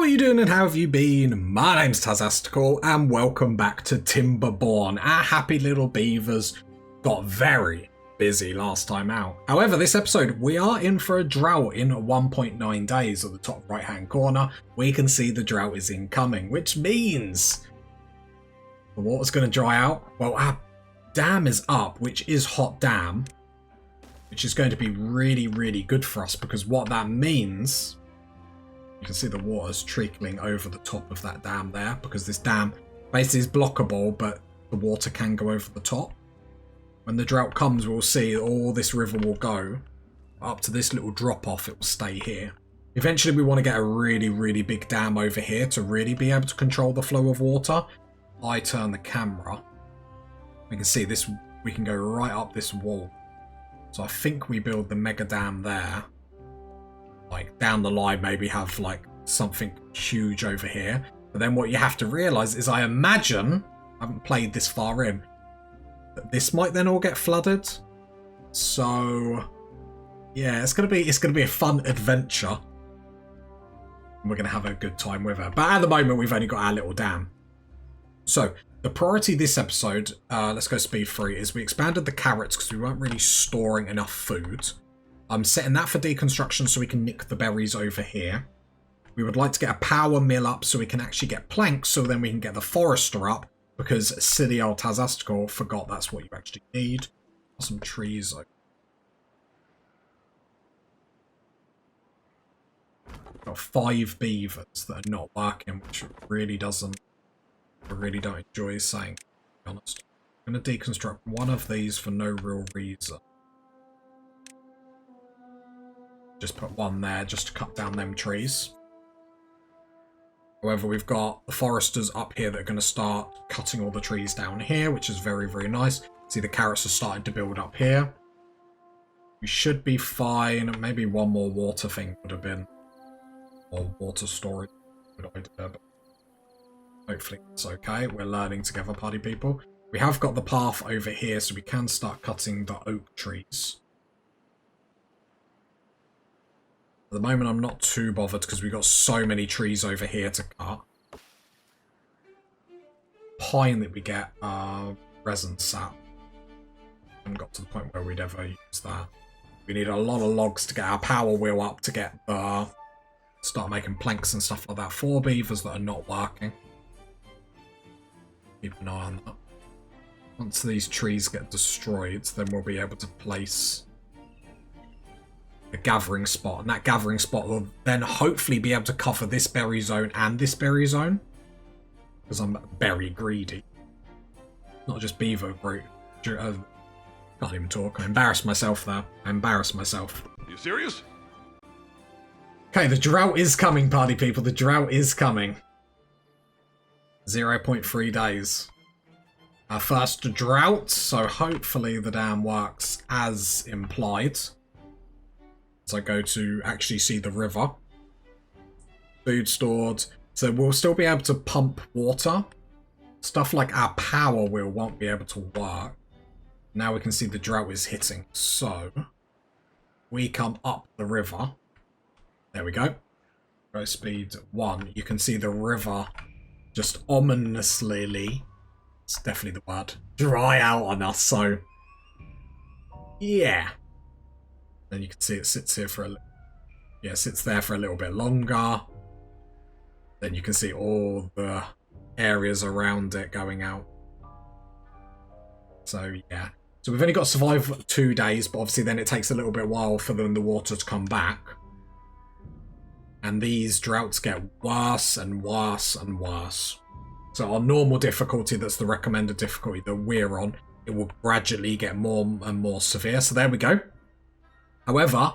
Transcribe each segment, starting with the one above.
are you doing and how have you been? My name's Tazastical and welcome back to Timberborn. Our happy little beavers got very busy last time out. However, this episode we are in for a drought in 1.9 days. At the top right hand corner we can see the drought is incoming, which means the water's going to dry out. Well, our dam is up, which is hot dam, which is going to be really good for us, because what that means, you can see the water's trickling over the top of that dam there, because this dam basically is blockable, but the water can go over the top. When the drought comes, we'll see all this river will go up to this little drop off. It will stay here. Eventually we want to get a really big dam over here to really be able to control the flow of water. I turn the camera, we can see this, we can go right up this wall. So I think we build the mega dam there. Like down the line, maybe have like something huge over here. But then what you have to realize is, I imagine, I haven't played this far in, that this might then all get flooded. So yeah, it's gonna be a fun adventure. And we're gonna have a good time with it. But at the moment we've only got our little dam. So the priority this episode, let's go speed 3, is we expanded the carrots because we weren't really storing enough food. I'm setting that for deconstruction so we can nick the berries over here. We would like to get a power mill up so we can actually get planks, so then we can get the forester up, because silly old Tazastical forgot that's what you actually need. Some trees. Got 5 beavers that are not working, which really doesn't, I really don't enjoy saying, to be honest. I'm going to deconstruct one of these for no real reason. Just put one there just to cut down them trees. However, we've got the foresters up here that are going to start cutting all the trees down here, which is very nice. See, the carrots are starting to build up here. We should be fine. Maybe one more water thing would have been, or water storage. Good idea, but hopefully it's okay. We're learning together, party people. We have got the path over here, so we can start cutting the oak trees. At the moment I'm not too bothered because we've got so many trees over here to cut. Pine that we get resin sap. Haven't got to the point where we'd ever use that. We need a lot of logs to get our power wheel up to get the start making planks and stuff like that. 4 beavers that are not working. Keep an eye on that. Once these trees get destroyed, then we'll be able to place a gathering spot, and that gathering spot will then hopefully be able to cover this berry zone and this berry zone, because I'm berry greedy, not just beaver greedy. Can't even talk. I embarrassed myself there. I embarrassed myself. You serious? Okay, the drought is coming, party people. The drought is coming. 0.3 days. Our first drought, so hopefully the dam works as implied. As I go to actually see the river. Food stored. So we'll still be able to pump water. Stuff like our power wheel won't be able to work. Now we can see the drought is hitting. So we come up the river. There we go. Go speed 1. You can see the river just ominously, it's definitely the word, dry out on us. So yeah. Then you can see it sits here for it sits there for a little bit longer. Then you can see all the areas around it going out. So yeah. So we've only got to survive 2 days, but obviously then it takes a little bit while for the water to come back. And these droughts get worse and worse and worse. So our normal difficulty, that's the recommended difficulty that we're on, it will gradually get more and more severe. So there we go. However,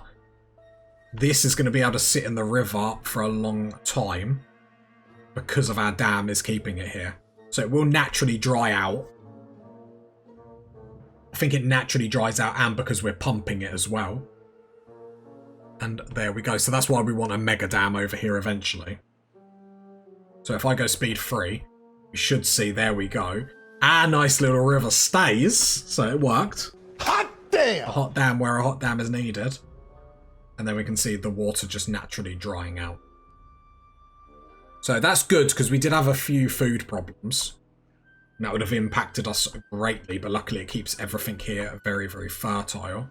this is going to be able to sit in the river for a long time because of our dam is keeping it here. So it will naturally dry out. I think it naturally dries out, and because we're pumping it as well. And there we go. So that's why we want a mega dam over here eventually. So if I go speed 3, we should see, there we go. Our nice little river stays. So it worked. Hot damn! A hot dam where a hot dam is needed. And then we can see the water just naturally drying out. So that's good, because we did have a few food problems. And that would have impacted us greatly, but luckily it keeps everything here very, very fertile.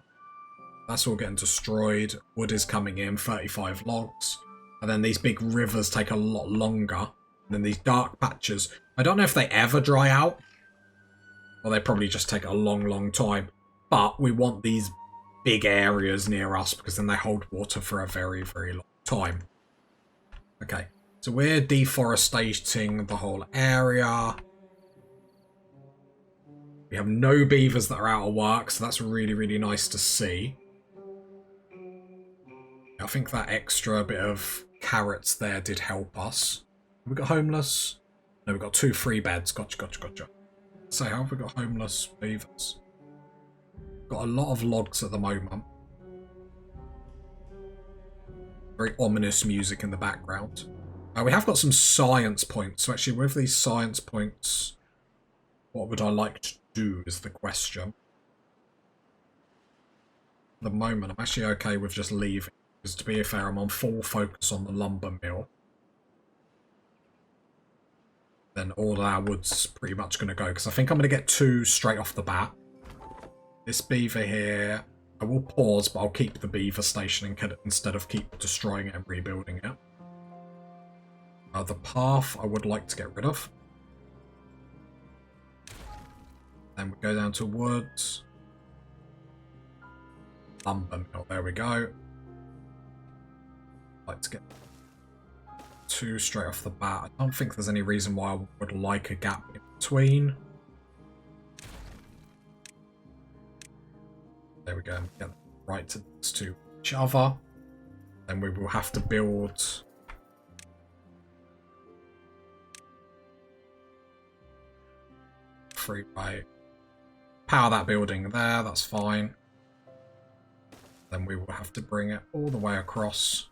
That's all getting destroyed. Wood is coming in, 35 logs. And then these big rivers take a lot longer. And then these dark patches, I don't know if they ever dry out. Or they probably just take a long, long time. But we want these big areas near us, because then they hold water for a very, very long time. Okay, so we're deforesting the whole area. We have no beavers that are out of work, so that's really, really nice to see. I think that extra bit of carrots there did help us. Have we got homeless? No, we've got 2 free beds. Gotcha. So how have we got homeless beavers? Got a lot of logs at the moment. Very ominous music in the background. We have got some science points. So actually with these science points, what would I like to do is the question. At the moment, I'm actually okay with just leaving. Because to be fair, I'm on full focus on the lumber mill. Then all our wood's pretty much going to go. Because I think I'm going to get 2 straight off the bat. This beaver here, I will pause, but I'll keep the beaver station instead of keep destroying it and rebuilding it. The path I would like to get rid of. Then we go down to woods. Lumber mill, there we go. Like to get 2 straight off the bat. I don't think there's any reason why I would like a gap in between. There we go. And get right next to each other. Then we will have to build 3 by power that building there. That's fine. Then we will have to bring it all the way across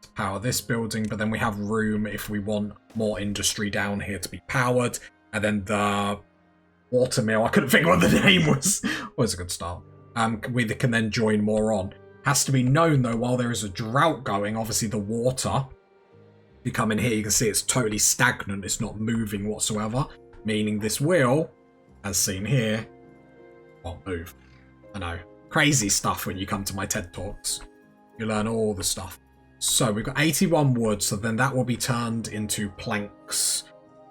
to power this building, but then we have room if we want more industry down here to be powered. And then the water mill, I couldn't think what the name was. Was a good start. We can then join more on. Has to be known though, while there is a drought going, obviously the water, if you come in here, you can see it's totally stagnant. It's not moving whatsoever, meaning this wheel, as seen here, won't move. I know. Crazy stuff when you come to my TED Talks. You learn all the stuff. So we've got 81 wood, so then that will be turned into planks,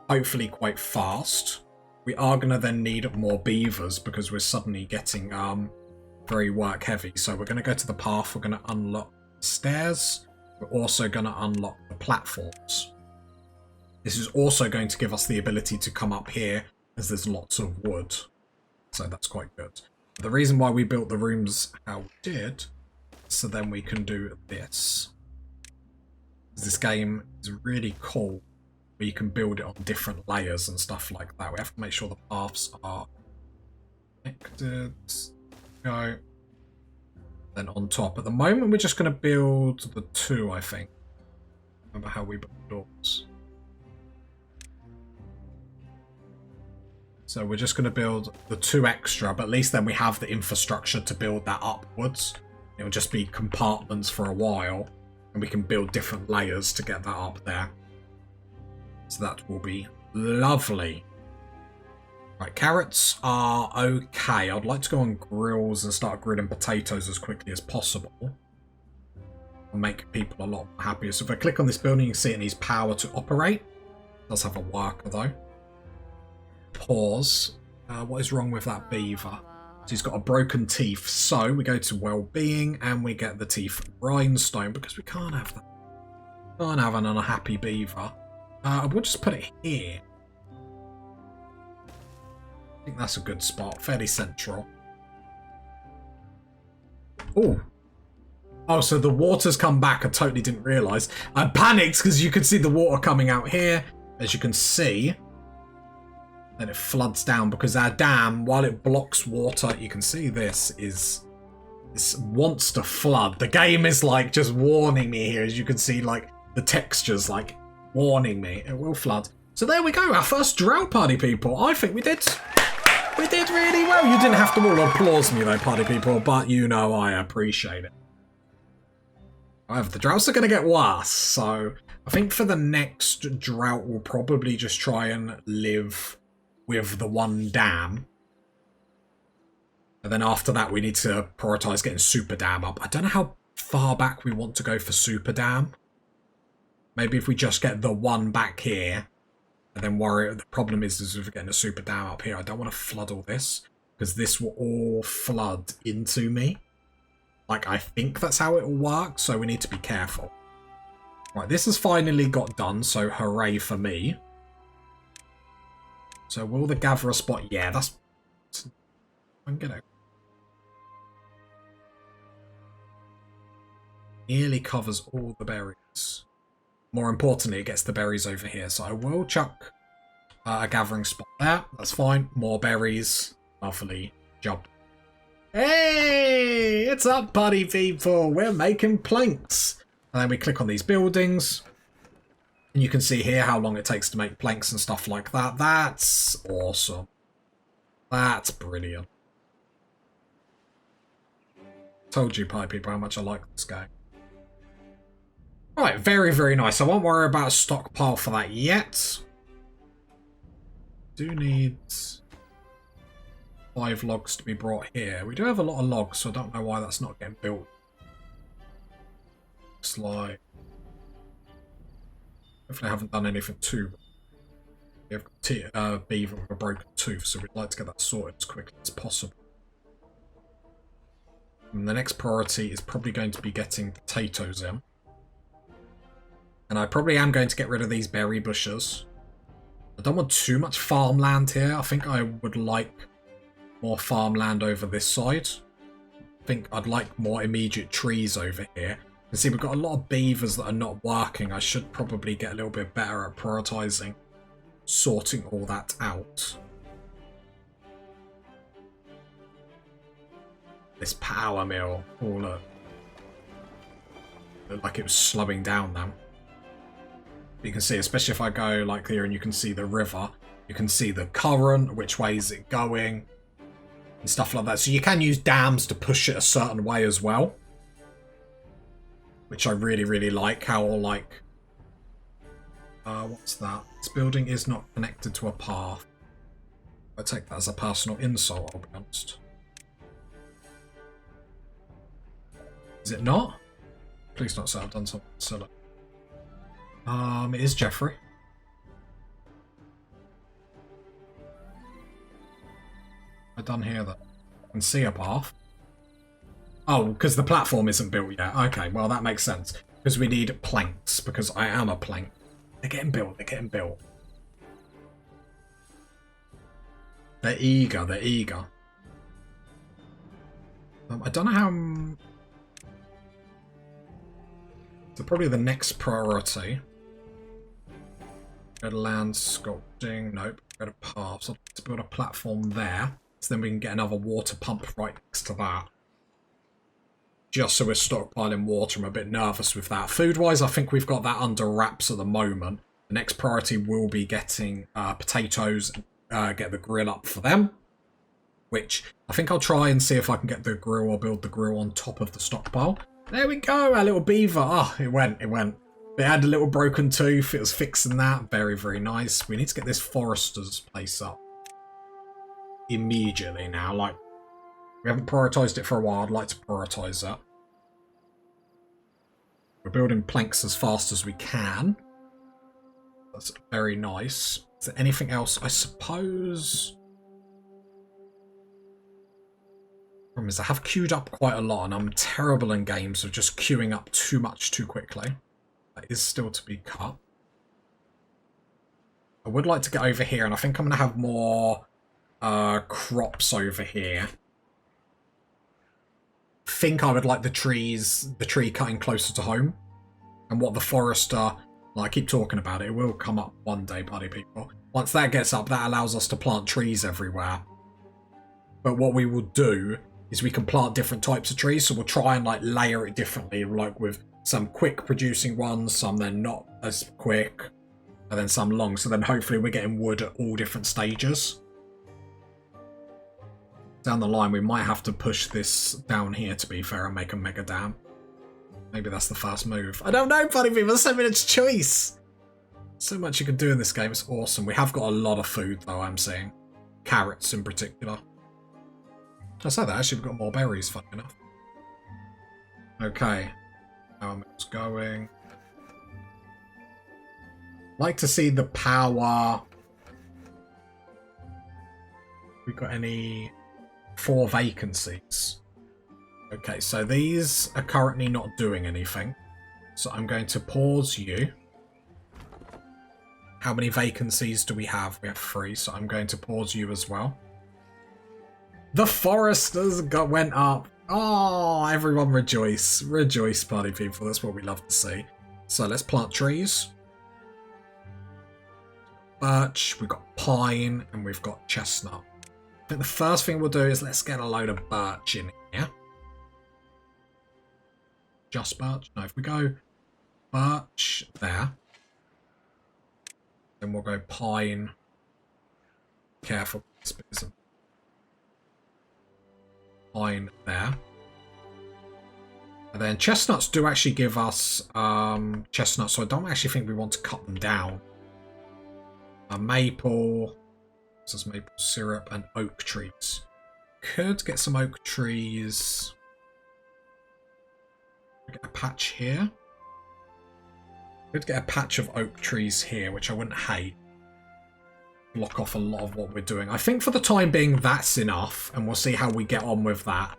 hopefully quite fast. We are going to then need more beavers because we're suddenly getting very work heavy. So we're going to go to the path. We're going to unlock the stairs. We're also going to unlock the platforms. This is also going to give us the ability to come up here as there's lots of wood. So that's quite good. The reason why we built the rooms how we did, so then we can do this. This game is really cool, where you can build it on different layers and stuff like that. We have to make sure the paths are connected. Go. Then on top. At the moment, we're just going to build the 2, I think. Remember how we built doors. So we're just going to build the 2 extra, but at least then we have the infrastructure to build that upwards. It will just be compartments for a while, and we can build different layers to get that up there. So that will be lovely. Right, carrots are okay. I'd like to go on grills and start grilling potatoes as quickly as possible. And make people a lot happier. So if I click on this building, you can see it needs power to operate. It does have a worker though. Pause. What is wrong with that beaver? So he's got a broken teeth. So we go to well-being and we get the teeth rhinestone because we can't have that. Can't have an unhappy beaver. We'll just put it here. I think that's a good spot. Fairly central. Oh, so the water's come back. I totally didn't realise. I panicked because you could see the water coming out here. As you can see. Then it floods down because our dam, while it blocks water, you can see this wants to flood. The game is like just warning me here, as you can see, like the textures like warning me. It will flood. So there we go, our first drought, party people. I think we did really well. You didn't have to all applause me though, party people, but you know I appreciate it. However, the droughts are going to get worse, so I think for the next drought, we'll probably just try and live with the one dam. And then after that, we need to prioritise getting super dam up. I don't know how far back we want to go for super dam. Maybe if we just get the one back here, and then worry. The problem is if we're getting a super dam up here, I don't want to flood all this, because this will all flood into me. Like, I think that's how it will work, so we need to be careful. Right, this has finally got done, so hooray for me. So will the gatherer spot? Yeah, that's... I'm gonna... Nearly covers all the berries. More importantly, it gets the berries over here, so I will chuck a gathering spot there. That's fine. More berries. Lovely job. Hey! It's up, buddy people! We're making planks! And then we click on these buildings. And you can see here how long it takes to make planks and stuff like that. That's awesome. That's brilliant. Told you, pie people, how much I like this game. Right, very, very nice. I won't worry about a stockpile for that yet. Do need 5 logs to be brought here. We do have a lot of logs, so I don't know why that's not getting built. Looks like... Hopefully I haven't done anything too... We have got beaver with a broken tooth, so we'd like to get that sorted as quickly as possible. And the next priority is probably going to be getting potatoes in. And I probably am going to get rid of these berry bushes. I don't want too much farmland here. I think I would like more farmland over this side. I think I'd like more immediate trees over here. You can see we've got a lot of beavers that are not working. I should probably get a little bit better at prioritizing, sorting all that out. This power mill. Oh, look. Looked like it was slowing down now. You can see, especially if I go like here and you can see the river, you can see the current, which way is it going, and stuff like that. So you can use dams to push it a certain way as well, which I really, really like. How, like, what's that? This building is not connected to a path. I take that as a personal insult, I'll be honest. Is it not? Please don't say I've done something silly. It is Jeffrey. I done hear that. I can see a path. Oh, because the platform isn't built yet. Okay, well that makes sense. Because we need planks, because I am a plank. They're getting built, they're getting built. They're eager, they're eager. I don't know how... So probably the next priority. Go to land sculpting. Nope. Go to paths. So let's build a platform there. So then we can get another water pump right next to that. Just so we're stockpiling water. I'm a bit nervous with that. Food-wise, I think we've got that under wraps at the moment. The next priority will be getting potatoes. Get the grill up for them. Which I think I'll try and see if I can get the grill or build the grill on top of the stockpile. There we go, our little beaver. Oh, it went. It had a little broken tooth. It was fixing that. Very, very nice. We need to get this forester's place up immediately now. Like, we haven't prioritised it for a while. I'd like to prioritise that. We're building planks as fast as we can. That's very nice. Is there anything else? I suppose... Problem is I have queued up quite a lot and I'm terrible in games of just queuing up too much too quickly. That is still to be cut. I would like to get over here and I think I'm going to have more crops over here. I think I would like the tree cutting closer to home. And what the forester, like I keep talking about it will come up one day, buddy people. Once that gets up, that allows us to plant trees everywhere. But what we will do is we can plant different types of trees, so we'll try and like layer it differently, like with some quick producing ones, some then not as quick, and then some long. So then hopefully we're getting wood at all different stages. Down the line we might have to push this down here, to be fair, and make a mega dam. Maybe that's the first move. I don't know, buddy people. There's so much choice. So much you can do in this game. It's awesome. We have got a lot of food, though, I'm seeing. Carrots in particular. I say that. Actually, we've got more berries, funny enough. Okay. How it's going. Like to see the power. We've got any 4 vacancies. Okay, so these are currently not doing anything. So I'm going to pause you. How many vacancies do we have? We have 3, so I'm going to pause you as well. The foresters went up. Oh, everyone rejoice. Rejoice, party people. That's what we love to see. So let's plant trees. Birch, we've got pine, and we've got chestnut. I think the first thing we'll do is let's get a load of birch in here. Just birch? No, if we go birch there, then we'll go pine. Careful. Pine there. And then chestnuts do actually give us chestnuts, so I don't actually think we want to cut them down. A maple, this is maple syrup, and oak trees. Could get some oak trees. Get a patch here. Could get a patch of oak trees here, which I wouldn't hate. Block off a lot of what we're doing. I think for the time being that's enough, and we'll see how we get on with that.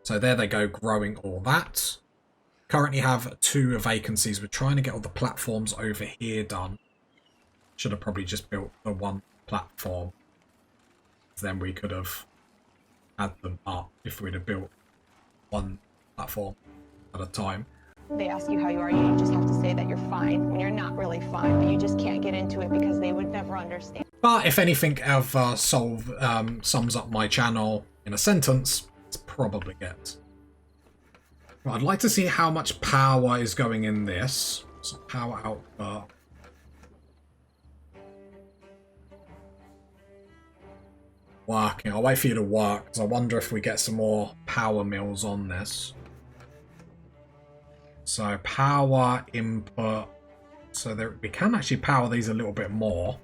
So there they go, growing all that. Currently have 2 vacancies. We're trying to get all the platforms over here done. Should have probably just built the 1 platform. Then we could have had them up if we'd have built 1 platform at a time. They ask you how you are, you just have to say that you're fine when you're not really fine, but you just can't get into it because they would never understand. But if anything ever sums up my channel in a sentence, it's probably it. Well, I'd like to see how much power is going in this. So power output. Working. I'll wait for you to work, because I wonder if we get some more power mills on this. So power input. So there, we can actually power these a little bit more.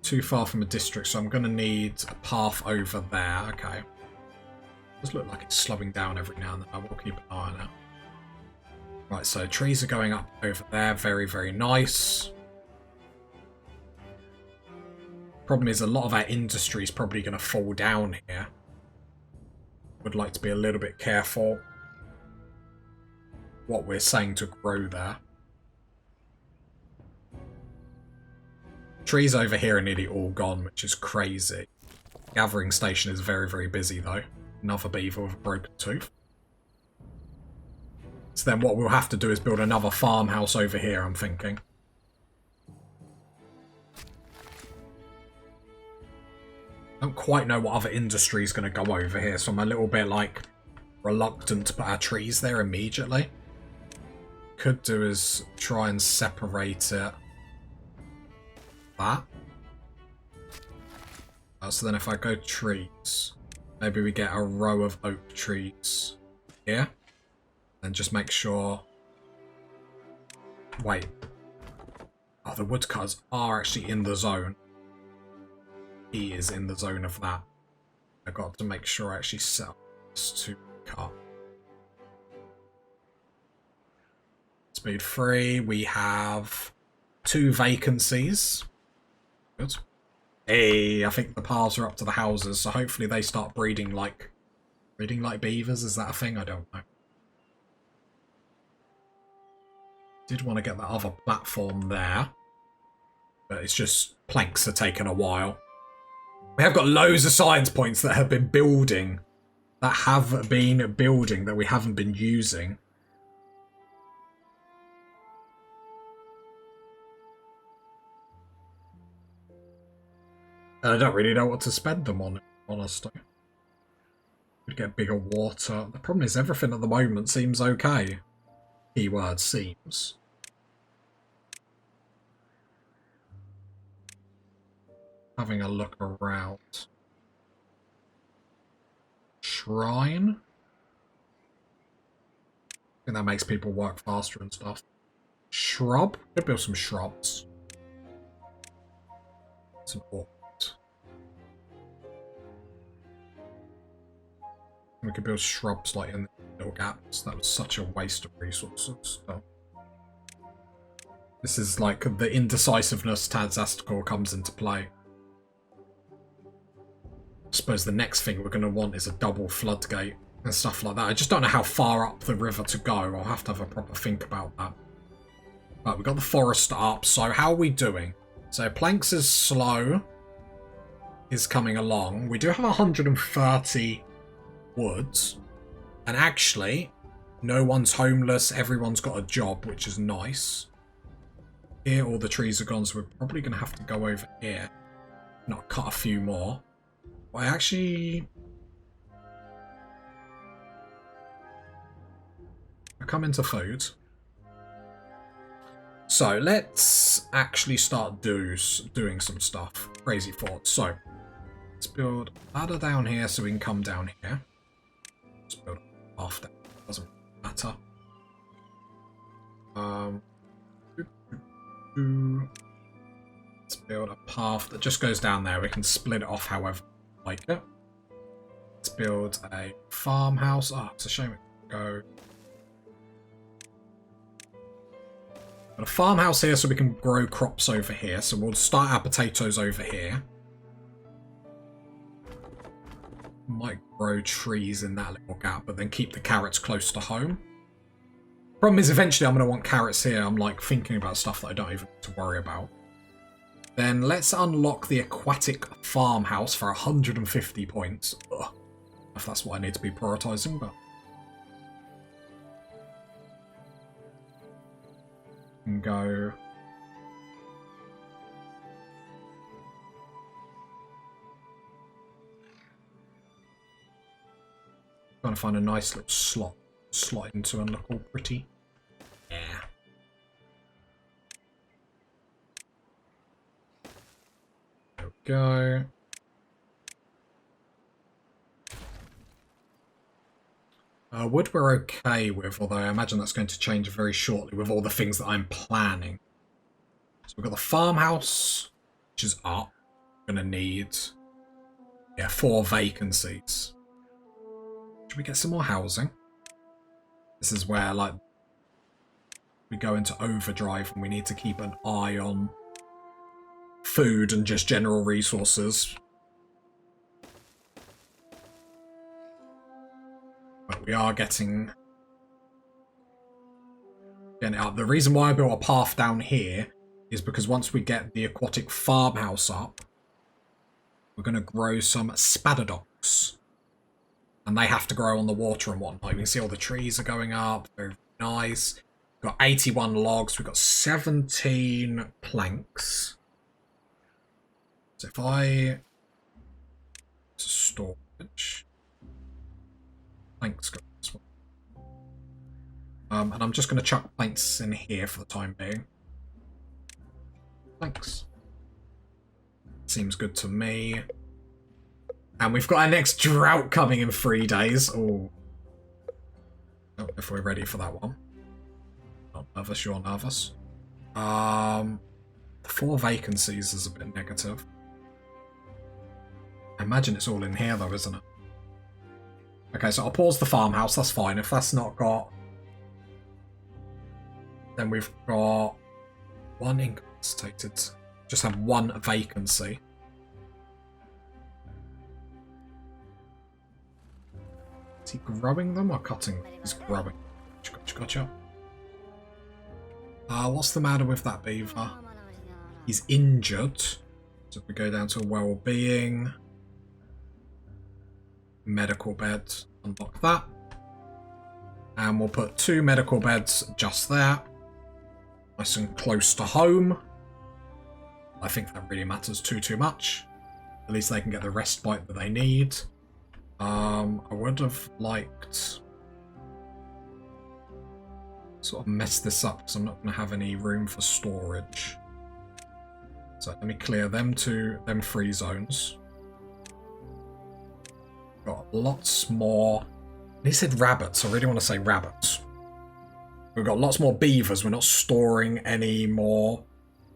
Too far from a district, so I'm going to need a path over there. Okay. Does look like it's slowing down every now and then. I will keep an eye on it. Right, so trees are going up over there. Very, very nice. Problem is, a lot of our industry is probably going to fall down here. Would like to be a little bit careful what we're saying to grow there. Trees over here are nearly all gone, which is crazy. Gathering station is very, very busy though. Another beaver with a broken tooth. So then what we'll have to do is build another farmhouse over here, I'm thinking. I don't quite know what other industry is going to go over here, so I'm a little bit like reluctant to put our trees there immediately. Could do is try and separate it. That. So then if I go trees, maybe we get a row of oak trees here. And just make sure... Wait. Oh, the woodcutters are actually in the zone. He is in the zone of that. I've got to make sure I actually set up this to cut. Speed 3. We have 2 vacancies. Good. Hey, I think the paths are up to the houses, so hopefully they start breeding like beavers. Is that a thing? I don't know. Did want to get that other platform there, but it's just planks are taking a while. We have got loads of science points that have been building, that we haven't been using. And I don't really know what to spend them on, honestly. Could get bigger water. The problem is everything at the moment seems okay. Keyword seems. Having a look around. shrine. I think that makes people work faster and stuff. Shrub. Could build some shrubs. It's important. We could build shrubs like in the little gaps. That was such a waste of resources. So. This is like the indecisiveness Tadzastical comes into play. I suppose the next thing we're going to want is a double floodgate and stuff like that. I just don't know how far up the river to go. I'll have to have a proper think about that. But we've got the forest up. So how are we doing? So Planks is slow. Is coming along. We do have 130 woods. And actually, no one's homeless. Everyone's got a job, which is nice. Here, all the trees are gone, so we're probably going to have to go over here. Not cut a few more. I actually... I come into food. So, let's actually start doing some stuff. Crazy thoughts. So, let's build a ladder down here so we can come down here. Let's build a path down. Doesn't matter. Let's build a path that just goes down there. We can split it off however we like it. Let's build a farmhouse. Oh, it's a shame it can't go. Got a farmhouse here so we can grow crops over here. So we'll start our potatoes over here. Might grow trees in that little gap, but then keep the carrots close to home. Problem is, eventually I'm going to want carrots here. I'm like thinking about stuff that I don't even need to worry about. Then let's unlock the aquatic farmhouse for 150 points. Ugh. If that's what I need to be prioritising, but... And go... Trying to find a nice little slot into and look all pretty. Yeah. There we go. Wood we're okay with, although I imagine that's going to change very shortly with all the things that I'm planning. So we've got the farmhouse, which is up. We're going to need 4 vacancies. Should we get some more housing? This is where, like, we go into overdrive and we need to keep an eye on food and just general resources. But we are getting it up. The reason why I built a path down here is because once we get the aquatic farmhouse up, we're going to grow some spadderducks. And they have to grow on the water and whatnot. You can see all the trees are going up. Very nice. We've got 81 logs. We've got 17 planks. So if I... storage. Planks go this one. And I'm just going to chuck planks in here for the time being. Planks. Seems good to me. And we've got our next drought coming in 3 days. Oh, if we're ready for that one. Not nervous, you're nervous. 4 vacancies is a bit negative. I imagine it's all in here though, isn't it? Okay, so I'll pause the farmhouse, that's fine. If that's not got... Then we've got 1 incapacitated. Just have 1 vacancy. Is he growing them or cutting them? He's growing. Gotcha. What's the matter with that beaver? He's injured. So if we go down to well-being, medical beds, unlock that. And we'll put 2 medical beds just there. Nice and close to home. I think that really matters too much. At least they can get the respite that they need. I would have liked sort of mess this up because I'm not going to have any room for storage. So let me clear them 3 zones. Got lots more. He said rabbits. I really want to say rabbits. We've got lots more beavers. We're not storing any more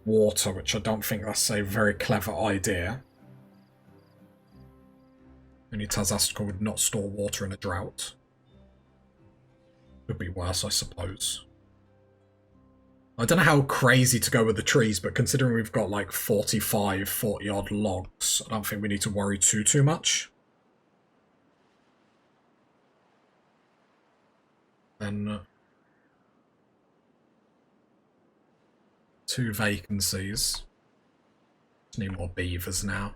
water, which I don't think that's a very clever idea. Only Tazastical would not store water in a drought. Could be worse, I suppose. I don't know how crazy to go with the trees, but considering we've got like 40 odd logs, I don't think we need to worry too much. Then 2 vacancies. Just need more beavers now.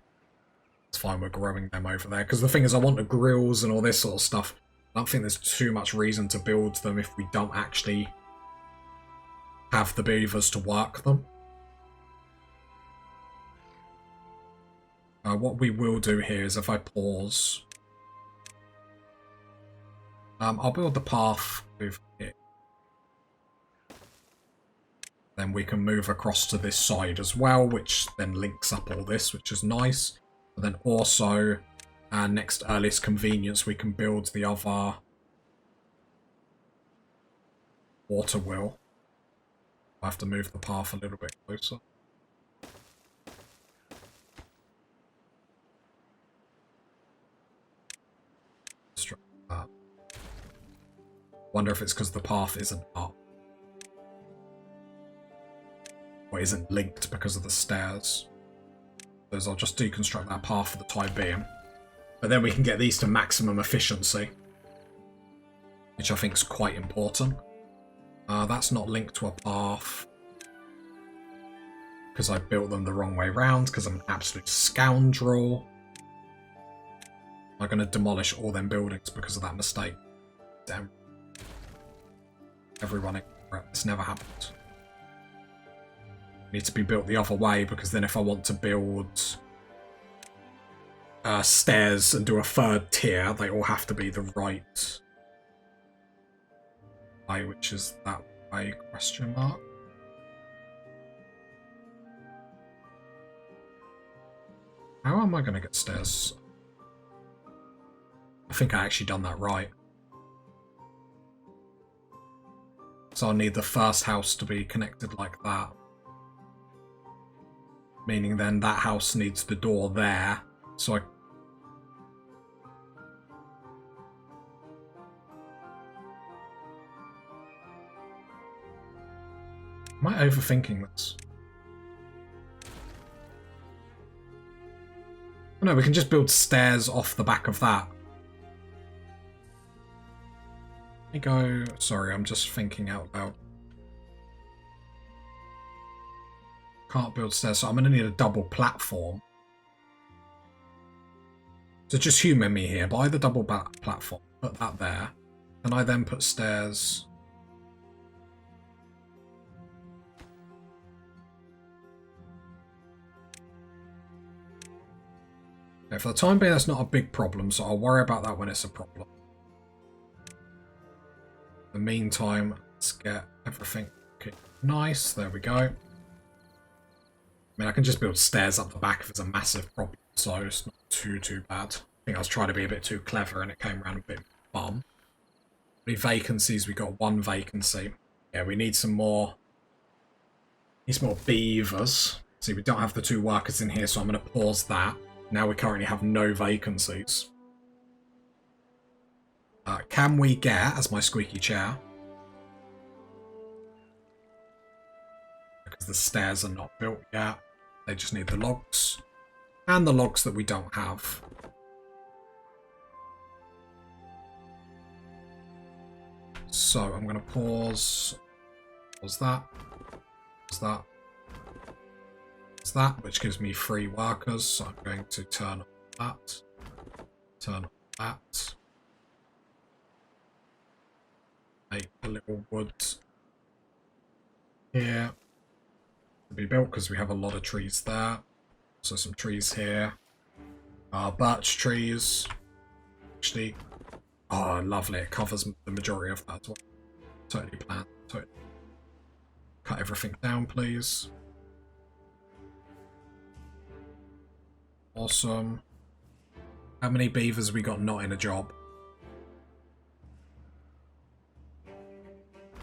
It's fine, we're growing them over there. Because the thing is, I want the grills and all this sort of stuff. I don't think there's too much reason to build them if we don't actually have the beavers to work them. What we will do here is if I pause, I'll build the path over here. Then we can move across to this side as well, which then links up all this, which is nice. But then also, next earliest convenience, we can build the other water wheel. I have to move the path a little bit closer. That. Wonder if it's because the path isn't up. Or isn't linked because of the stairs. So I'll just deconstruct that path for the time being. But then we can get these to maximum efficiency. Which I think is quite important. That's not linked to a path. Because I built them the wrong way round, because I'm an absolute scoundrel. I'm going to demolish all them buildings because of that mistake. Damn. Everyone, this never happened. Need to be built the other way, because then if I want to build stairs and do a 3rd tier, they all have to be the right way, which is that way, question mark. How am I going to get stairs? I think I actually done that right. So I'll need the first house to be connected like that. Meaning then that house needs the door there. So I... Am I overthinking this? Oh, no, we can just build stairs off the back of that. Let me go... Sorry, I'm just thinking out loud. Can't build stairs, so I'm going to need a double platform. So just humour me here. Buy the double platform. Put that there. Can I then put stairs... Okay, for the time being, that's not a big problem, so I'll worry about that when it's a problem. In the meantime, let's get everything nice. There we go. I mean, I can just build stairs up the back if it's a massive problem, so it's not too bad. I think I was trying to be a bit too clever and it came around a bit bum. How many vacancies? We got 1 vacancy. Yeah, we need some more. Need some more beavers. See, we don't have the 2 workers in here, so I'm going to pause that. Now we currently have no vacancies. Can we get, as my squeaky chair, because the stairs are not built yet, they just need the logs, and the logs that we don't have. So I'm going to pause that, which gives me 3 workers, so I'm going to turn on that, make a little wood here to be built, because we have a lot of trees there. So some trees here, birch trees, actually, oh lovely, it covers the majority of that as well. Totally planned, totally. Cut everything down please. Awesome. How many beavers we got not in a job?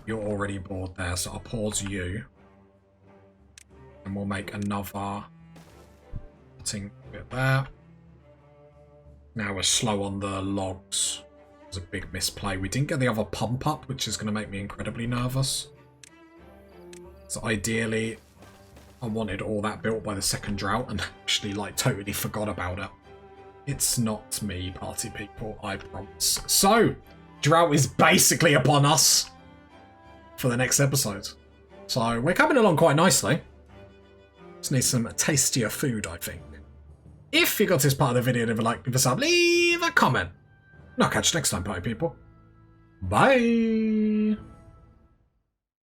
You're already bored there, so I'll pause you. And we'll make another thing bit there. Now we're slow on the logs. It was a big misplay. We didn't get the other pump up, which is going to make me incredibly nervous. So ideally, I wanted all that built by the second drought and actually like totally forgot about it. It's not me, party people, I promise. So, drought is basically upon us for the next episode. So we're coming along quite nicely. Just need some tastier food, I think. If you got this part of the video, leave a like, leave a sub, leave a comment. And I'll catch you next time, party people. Bye!